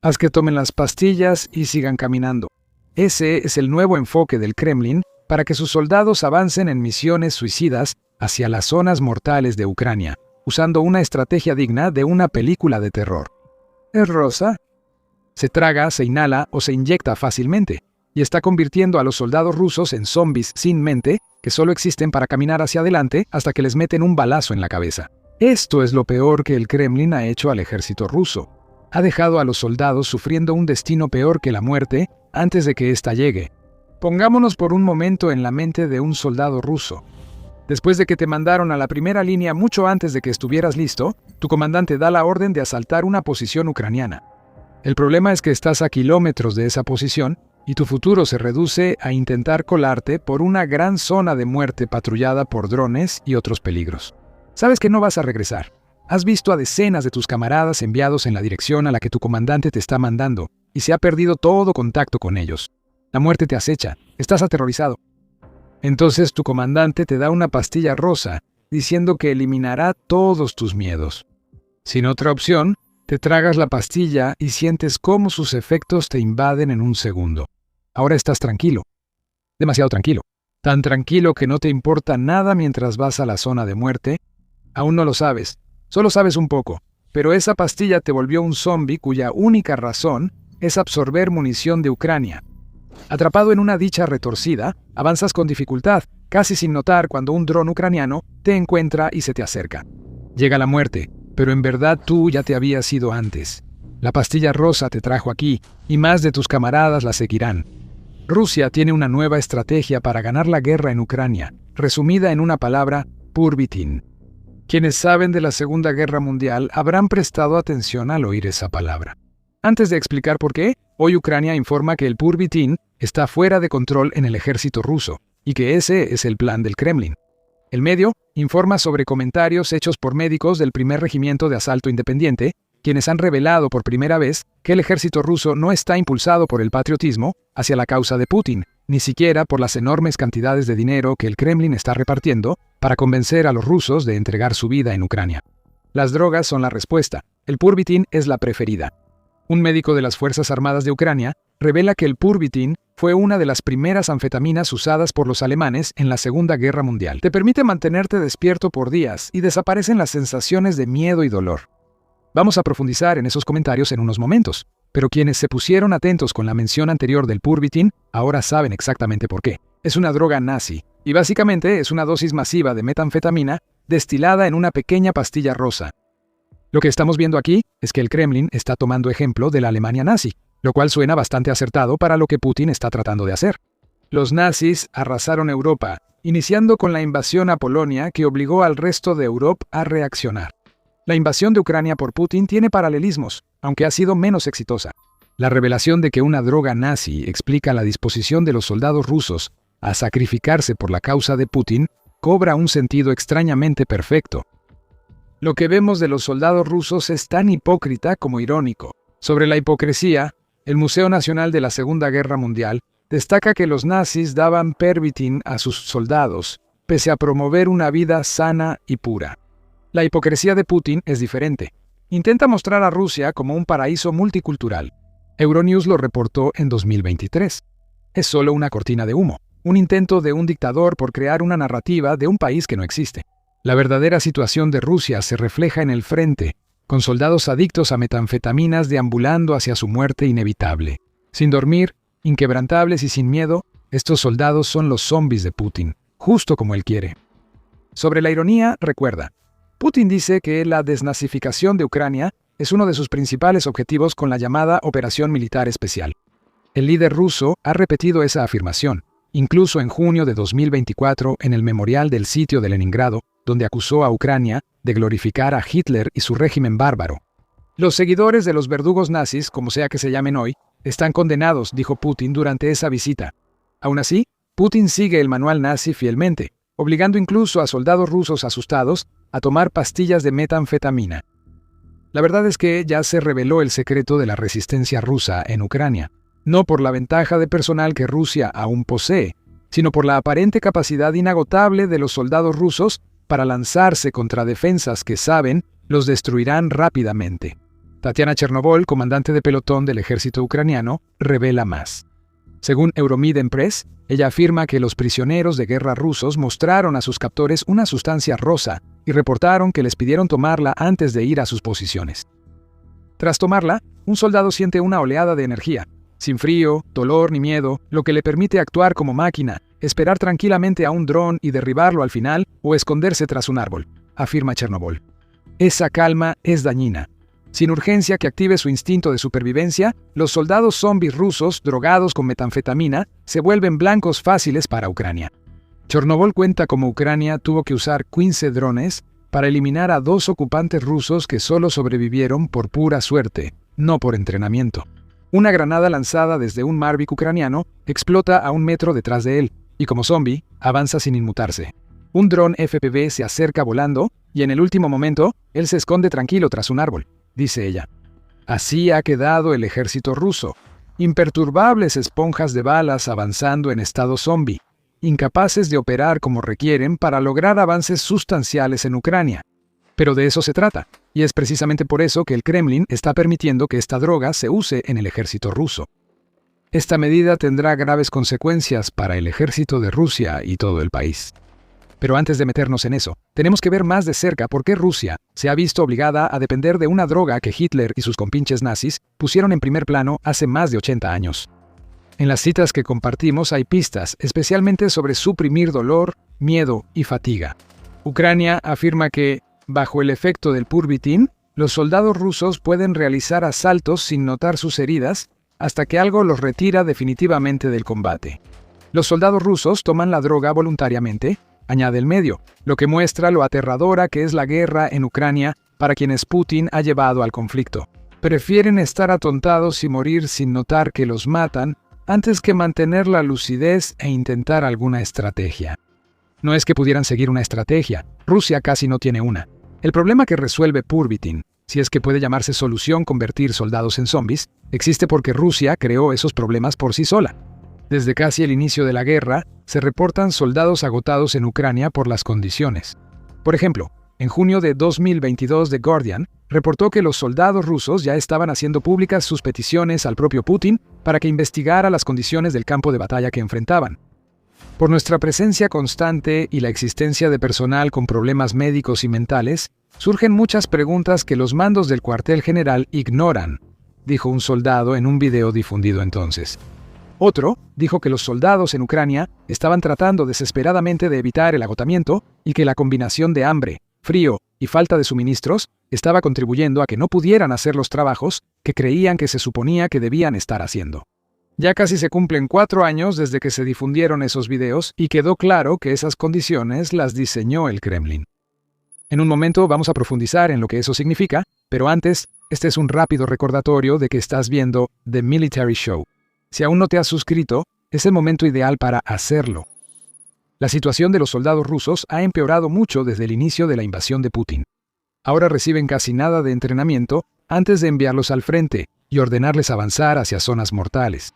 Haz que tomen las pastillas y sigan caminando. Ese es el nuevo enfoque del Kremlin para que sus soldados avancen en misiones suicidas hacia las zonas mortales de Ucrania, usando una estrategia digna de una película de terror. ¿Es rosa? Se traga, se inhala o se inyecta fácilmente, y está convirtiendo a los soldados rusos en zombies sin mente que solo existen para caminar hacia adelante hasta que les meten un balazo en la cabeza. Esto es lo peor que el Kremlin ha hecho al ejército ruso. Ha dejado a los soldados sufriendo un destino peor que la muerte antes de que ésta llegue. Pongámonos por un momento en la mente de un soldado ruso. Después de que te mandaron a la primera línea mucho antes de que estuvieras listo, tu comandante da la orden de asaltar una posición ucraniana. El problema es que estás a kilómetros de esa posición y tu futuro se reduce a intentar colarte por una gran zona de muerte patrullada por drones y otros peligros. Sabes que no vas a regresar. Has visto a decenas de tus camaradas enviados en la dirección a la que tu comandante te está mandando y se ha perdido todo contacto con ellos. La muerte te acecha, estás aterrorizado. Entonces tu comandante te da una pastilla rosa diciendo que eliminará todos tus miedos. Sin otra opción, te tragas la pastilla y sientes cómo sus efectos te invaden en un segundo. Ahora estás tranquilo. Demasiado tranquilo. Tan tranquilo que no te importa nada mientras vas a la zona de muerte. Aún no lo sabes. Solo sabes un poco. Pero esa pastilla te volvió un zombie cuya única razón es absorber munición de Ucrania. Atrapado en una dicha retorcida, avanzas con dificultad, casi sin notar cuando un dron ucraniano te encuentra y se te acerca. Llega la muerte, pero en verdad tú ya te habías ido antes. La pastilla rosa te trajo aquí, y más de tus camaradas la seguirán. Rusia tiene una nueva estrategia para ganar la guerra en Ucrania, resumida en una palabra, Purvitin. Quienes saben de la Segunda Guerra Mundial habrán prestado atención al oír esa palabra. Antes de explicar por qué, hoy Ucrania informa que el Purvitin está fuera de control en el ejército ruso, y que ese es el plan del Kremlin. El medio informa sobre comentarios hechos por médicos del primer regimiento de asalto independiente, quienes han revelado por primera vez que el ejército ruso no está impulsado por el patriotismo hacia la causa de Putin, ni siquiera por las enormes cantidades de dinero que el Kremlin está repartiendo para convencer a los rusos de entregar su vida en Ucrania. Las drogas son la respuesta. El Purvitin es la preferida. Un médico de las Fuerzas Armadas de Ucrania revela que el Purvitin fue una de las primeras anfetaminas usadas por los alemanes en la Segunda Guerra Mundial. Te permite mantenerte despierto por días y desaparecen las sensaciones de miedo y dolor. Vamos a profundizar en esos comentarios en unos momentos, pero quienes se pusieron atentos con la mención anterior del Purvitin ahora saben exactamente por qué. Es una droga nazi, y básicamente es una dosis masiva de metanfetamina destilada en una pequeña pastilla rosa. Lo que estamos viendo aquí es que el Kremlin está tomando ejemplo de la Alemania nazi, lo cual suena bastante acertado para lo que Putin está tratando de hacer. Los nazis arrasaron Europa, iniciando con la invasión a Polonia que obligó al resto de Europa a reaccionar. La invasión de Ucrania por Putin tiene paralelismos, aunque ha sido menos exitosa. La revelación de que una droga nazi explica la disposición de los soldados rusos a sacrificarse por la causa de Putin cobra un sentido extrañamente perfecto. Lo que vemos de los soldados rusos es tan hipócrita como irónico. Sobre la hipocresía, el Museo Nacional de la Segunda Guerra Mundial destaca que los nazis daban Pervitin a sus soldados, pese a promover una vida sana y pura. La hipocresía de Putin es diferente. Intenta mostrar a Rusia como un paraíso multicultural. Euronews lo reportó en 2023. Es solo una cortina de humo, un intento de un dictador por crear una narrativa de un país que no existe. La verdadera situación de Rusia se refleja en el frente, con soldados adictos a metanfetaminas deambulando hacia su muerte inevitable. Sin dormir, inquebrantables y sin miedo, estos soldados son los zombies de Putin, justo como él quiere. Sobre la ironía, recuerda, Putin dice que la desnazificación de Ucrania es uno de sus principales objetivos con la llamada Operación Militar Especial. El líder ruso ha repetido esa afirmación, incluso en junio de 2024 en el memorial del sitio de Leningrado, donde acusó a Ucrania de glorificar a Hitler y su régimen bárbaro. Los seguidores de los verdugos nazis, como sea que se llamen hoy, están condenados, dijo Putin durante esa visita. Aún así, Putin sigue el manual nazi fielmente, obligando incluso a soldados rusos asustados a tomar pastillas de metanfetamina. La verdad es que ya se reveló el secreto de la resistencia rusa en Ucrania, no por la ventaja de personal que Rusia aún posee, sino por la aparente capacidad inagotable de los soldados rusos para lanzarse contra defensas que saben los destruirán rápidamente. Tatiana Chernovol, comandante de pelotón del ejército ucraniano, revela más. Según Euromiden Press, ella afirma que los prisioneros de guerra rusos mostraron a sus captores una sustancia rosa y reportaron que les pidieron tomarla antes de ir a sus posiciones. Tras tomarla, un soldado siente una oleada de energía, sin frío, dolor ni miedo, lo que le permite actuar como máquina, esperar tranquilamente a un dron y derribarlo al final o esconderse tras un árbol, afirma Chernovol. Esa calma es dañina. Sin urgencia que active su instinto de supervivencia, los soldados zombies rusos, drogados con metanfetamina, se vuelven blancos fáciles para Ucrania. Chernovol cuenta cómo Ucrania tuvo que usar 15 drones para eliminar a 2 ocupantes rusos que solo sobrevivieron por pura suerte, no por entrenamiento. Una granada lanzada desde un Mavic ucraniano explota a 1 metro detrás de él, y como zombie, avanza sin inmutarse. Un dron FPV se acerca volando, y en el último momento, él se esconde tranquilo tras un árbol, dice ella. Así ha quedado el ejército ruso, imperturbables esponjas de balas avanzando en estado zombie, incapaces de operar como requieren para lograr avances sustanciales en Ucrania. Pero de eso se trata, y es precisamente por eso que el Kremlin está permitiendo que esta droga se use en el ejército ruso. Esta medida tendrá graves consecuencias para el ejército de Rusia y todo el país. Pero antes de meternos en eso, tenemos que ver más de cerca por qué Rusia se ha visto obligada a depender de una droga que Hitler y sus compinches nazis pusieron en primer plano hace más de 80 años. En las citas que compartimos hay pistas, especialmente sobre suprimir dolor, miedo y fatiga. Ucrania afirma que, bajo el efecto del Purvitin, los soldados rusos pueden realizar asaltos sin notar sus heridas hasta que algo los retira definitivamente del combate. Los soldados rusos toman la droga voluntariamente, añade el medio, lo que muestra lo aterradora que es la guerra en Ucrania para quienes Putin ha llevado al conflicto. Prefieren estar atontados y morir sin notar que los matan antes que mantener la lucidez e intentar alguna estrategia. No es que pudieran seguir una estrategia, Rusia casi no tiene una. El problema que resuelve Purvitin, si es que puede llamarse solución convertir soldados en zombies, existe porque Rusia creó esos problemas por sí sola. Desde casi el inicio de la guerra, se reportan soldados agotados en Ucrania por las condiciones. Por ejemplo, en junio de 2022 The Guardian reportó que los soldados rusos ya estaban haciendo públicas sus peticiones al propio Putin para que investigara las condiciones del campo de batalla que enfrentaban. Por nuestra presencia constante y la existencia de personal con problemas médicos y mentales, surgen muchas preguntas que los mandos del cuartel general ignoran, dijo un soldado en un video difundido entonces. Otro dijo que los soldados en Ucrania estaban tratando desesperadamente de evitar el agotamiento y que la combinación de hambre, frío y falta de suministros estaba contribuyendo a que no pudieran hacer los trabajos que creían que se suponía que debían estar haciendo. Ya casi se cumplen 4 años desde que se difundieron esos videos y quedó claro que esas condiciones las diseñó el Kremlin. En un momento vamos a profundizar en lo que eso significa, pero antes, este es un rápido recordatorio de que estás viendo The Military Show. Si aún no te has suscrito, es el momento ideal para hacerlo. La situación de los soldados rusos ha empeorado mucho desde el inicio de la invasión de Putin. Ahora reciben casi nada de entrenamiento antes de enviarlos al frente y ordenarles avanzar hacia zonas mortales.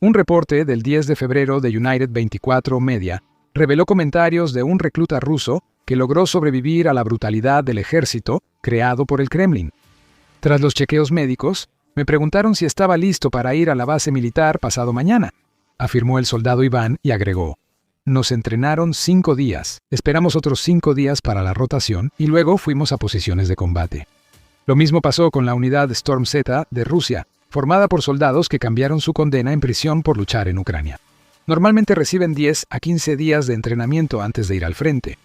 Un reporte del 10 de febrero de United 24 Media reveló comentarios de un recluta ruso que logró sobrevivir a la brutalidad del ejército creado por el Kremlin. Tras los chequeos médicos, me preguntaron si estaba listo para ir a la base militar pasado mañana, afirmó el soldado Iván y agregó: nos entrenaron 5 días, esperamos otros 5 días para la rotación y luego fuimos a posiciones de combate. Lo mismo pasó con la unidad Storm Z de Rusia, formada por soldados que cambiaron su condena en prisión por luchar en Ucrania. Normalmente reciben 10 a 15 días de entrenamiento antes de ir al frente.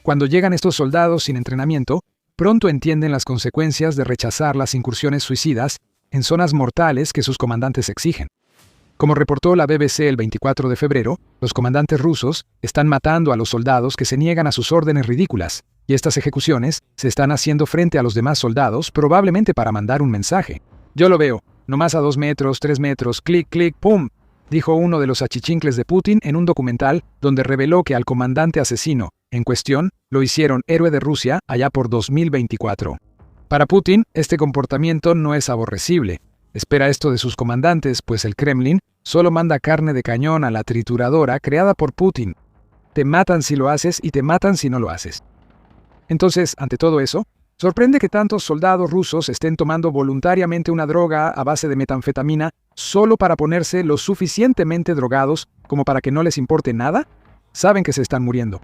Cuando llegan estos soldados sin entrenamiento, pronto entienden las consecuencias de rechazar las incursiones suicidas en zonas mortales que sus comandantes exigen. Como reportó la BBC el 24 de febrero, los comandantes rusos están matando a los soldados que se niegan a sus órdenes ridículas, y estas ejecuciones se están haciendo frente a los demás soldados probablemente para mandar un mensaje. Yo lo veo, nomás a 2 metros, 3 metros, clic, clic, pum, dijo uno de los achichincles de Putin en un documental donde reveló que al comandante asesino en cuestión lo hicieron héroe de Rusia allá por 2024. Para Putin, este comportamiento no es aborrecible. Espera esto de sus comandantes, pues el Kremlin solo manda carne de cañón a la trituradora creada por Putin. Te matan si lo haces y te matan si no lo haces. Entonces, ante todo eso, Sorprende que tantos soldados rusos estén tomando voluntariamente una droga a base de metanfetamina solo para ponerse lo suficientemente drogados como para que no les importe nada. Saben que se están muriendo.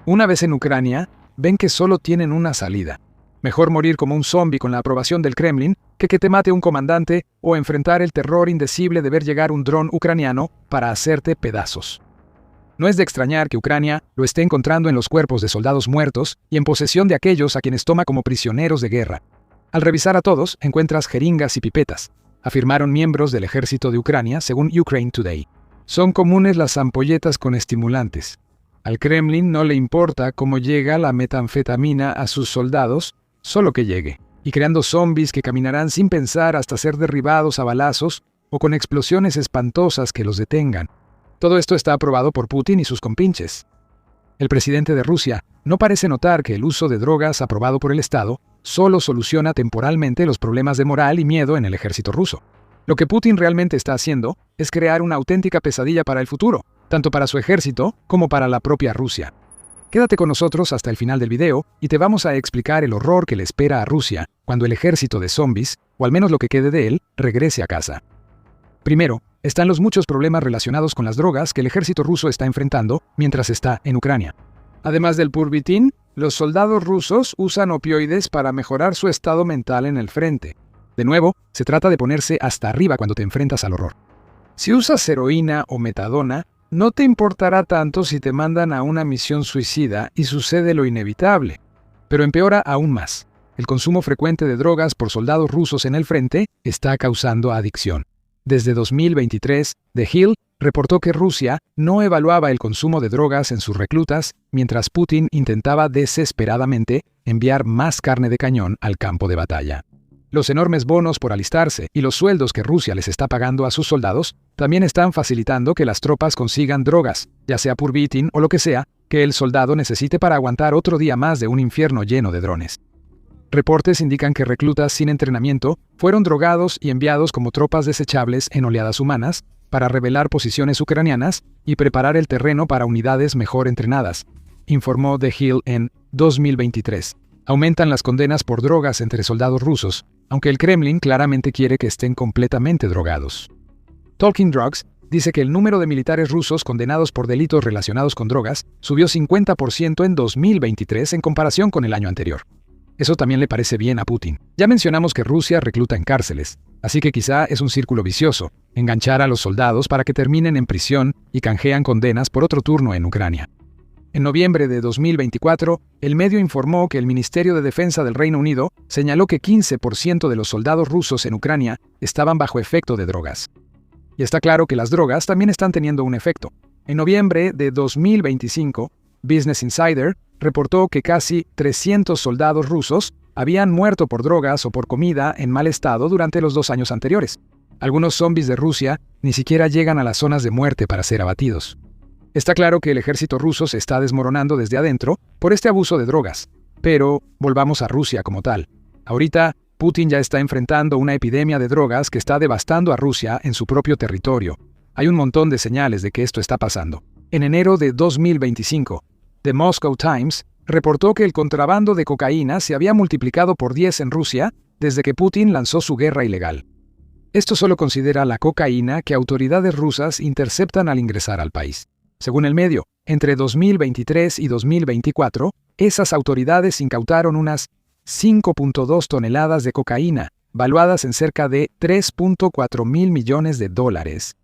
Una vez en Ucrania, ven que solo tienen una salida. Mejor morir como un zombi con la aprobación del Kremlin que te mate un comandante o enfrentar el terror indecible de ver llegar un dron ucraniano para hacerte pedazos. No es de extrañar que Ucrania lo esté encontrando en los cuerpos de soldados muertos y en posesión de aquellos a quienes toma como prisioneros de guerra. Al revisar a todos, encuentras jeringas y pipetas, afirmaron miembros del ejército de Ucrania, según Ukraine Today. Son comunes las ampolletas con estimulantes. Al Kremlin no le importa cómo llega la metanfetamina a sus soldados, solo que llegue, y creando zombies que caminarán sin pensar hasta ser derribados a balazos o con explosiones espantosas que los detengan. Todo esto está aprobado por Putin y sus compinches. El presidente de Rusia no parece notar que el uso de drogas aprobado por el Estado solo soluciona temporalmente los problemas de moral y miedo en el ejército ruso. Lo que Putin realmente está haciendo es crear una auténtica pesadilla para el futuro, tanto para su ejército como para la propia Rusia. Quédate con nosotros hasta el final del video y te vamos a explicar el horror que le espera a Rusia cuando el ejército de zombies, o al menos lo que quede de él, regrese a casa. Primero, están los muchos problemas relacionados con las drogas que el ejército ruso está enfrentando mientras está en Ucrania. Además del Purvitin, los soldados rusos usan opioides para mejorar su estado mental en el frente. De nuevo, se trata de ponerse hasta arriba cuando te enfrentas al horror. Si usas heroína o metadona, no te importará tanto si te mandan a una misión suicida y sucede lo inevitable. Pero empeora aún más. El consumo frecuente de drogas por soldados rusos en el frente está causando adicción. Desde 2023, The Hill reportó que Rusia no evaluaba el consumo de drogas en sus reclutas mientras Putin intentaba desesperadamente enviar más carne de cañón al campo de batalla. Los enormes bonos por alistarse y los sueldos que Rusia les está pagando a sus soldados también están facilitando que las tropas consigan drogas, ya sea Purvitin o lo que sea, que el soldado necesite para aguantar otro día más de un infierno lleno de drones. Reportes indican que reclutas sin entrenamiento fueron drogados y enviados como tropas desechables en oleadas humanas para revelar posiciones ucranianas y preparar el terreno para unidades mejor entrenadas, informó The Hill en 2023. Aumentan las condenas por drogas entre soldados rusos, aunque el Kremlin claramente quiere que estén completamente drogados. Talking Drugs dice que el número de militares rusos condenados por delitos relacionados con drogas subió 50% en 2023 en comparación con el año anterior. Eso también le parece bien a Putin. Ya mencionamos que Rusia recluta en cárceles, así que quizá es un círculo vicioso, enganchar a los soldados para que terminen en prisión y canjean condenas por otro turno en Ucrania. En noviembre de 2024, el medio informó que el Ministerio de Defensa del Reino Unido señaló que 15% de los soldados rusos en Ucrania estaban bajo efecto de drogas. Y está claro que las drogas también están teniendo un efecto. En noviembre de 2025, Business Insider reportó que casi 300 soldados rusos habían muerto por drogas o por comida en mal estado durante los 2 años anteriores. Algunos zombies de Rusia ni siquiera llegan a las zonas de muerte para ser abatidos. Está claro que el ejército ruso se está desmoronando desde adentro por este abuso de drogas. Pero volvamos a Rusia como tal. Ahorita, Putin ya está enfrentando una epidemia de drogas que está devastando a Rusia en su propio territorio. Hay un montón de señales de que esto está pasando. En enero de 2025, The Moscow Times reportó que el contrabando de cocaína se había multiplicado por 10 en Rusia desde que Putin lanzó su guerra ilegal. Esto solo considera la cocaína que autoridades rusas interceptan al ingresar al país. Según el medio, entre 2023 y 2024, esas autoridades incautaron unas 5.2 toneladas de cocaína, valuadas en cerca de 3.4 mil millones de dólares.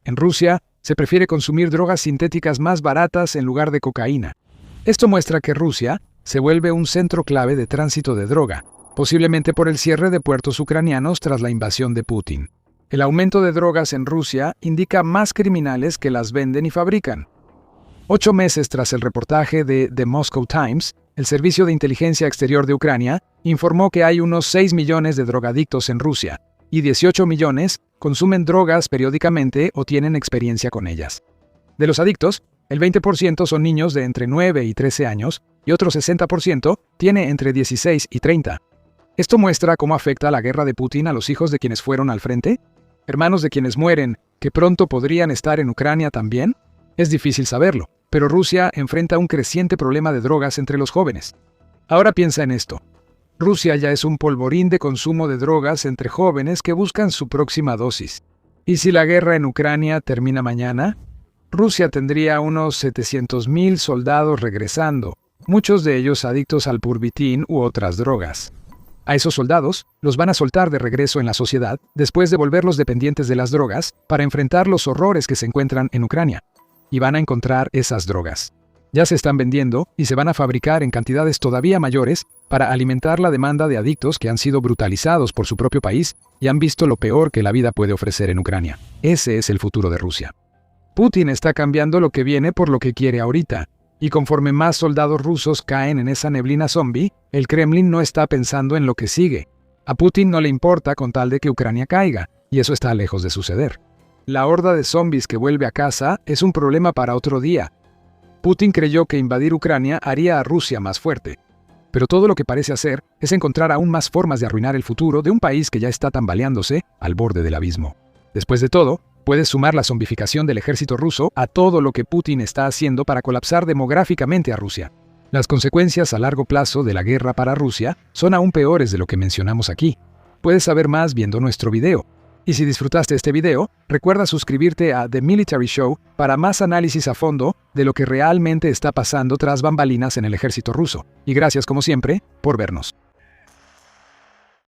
En Rusia, se prefiere consumir drogas sintéticas más baratas en lugar de cocaína. Esto muestra que Rusia se vuelve un centro clave de tránsito de droga, posiblemente por el cierre de puertos ucranianos tras la invasión de Putin. El aumento de drogas en Rusia indica más criminales que las venden y fabrican. 8 meses tras el reportaje de The Moscow Times, el Servicio de Inteligencia Exterior de Ucrania informó que hay unos 6 millones de drogadictos en Rusia, y 18 millones consumen drogas periódicamente o tienen experiencia con ellas. De los adictos, el 20% son niños de entre 9 y 13 años y otro 60% tiene entre 16 y 30. ¿Esto muestra cómo afecta la guerra de Putin a los hijos de quienes fueron al frente? ¿Hermanos de quienes mueren, que pronto podrían estar en Ucrania también? Es difícil saberlo, pero Rusia enfrenta un creciente problema de drogas entre los jóvenes. Ahora piensa en esto. Rusia ya es un polvorín de consumo de drogas entre jóvenes que buscan su próxima dosis. ¿Y si la guerra en Ucrania termina mañana? Rusia tendría unos 700.000 soldados regresando, muchos de ellos adictos al Purvitin u otras drogas. A esos soldados los van a soltar de regreso en la sociedad después de volverlos dependientes de las drogas para enfrentar los horrores que se encuentran en Ucrania. Y van a encontrar esas drogas. Ya se están vendiendo y se van a fabricar en cantidades todavía mayores para alimentar la demanda de adictos que han sido brutalizados por su propio país y han visto lo peor que la vida puede ofrecer en Ucrania. Ese es el futuro de Rusia. Putin está cambiando lo que viene por lo que quiere ahorita. Y conforme más soldados rusos caen en esa neblina zombie, el Kremlin no está pensando en lo que sigue. A Putin no le importa con tal de que Ucrania caiga, y eso está lejos de suceder. La horda de zombies que vuelve a casa es un problema para otro día. Putin creyó que invadir Ucrania haría a Rusia más fuerte. Pero todo lo que parece hacer es encontrar aún más formas de arruinar el futuro de un país que ya está tambaleándose al borde del abismo. Después de todo, puedes sumar la zombificación del ejército ruso a todo lo que Putin está haciendo para colapsar demográficamente a Rusia. Las consecuencias a largo plazo de la guerra para Rusia son aún peores de lo que mencionamos aquí. Puedes saber más viendo nuestro video. Y si disfrutaste este video, recuerda suscribirte a The Military Show para más análisis a fondo de lo que realmente está pasando tras bambalinas en el ejército ruso. Y gracias como siempre por vernos.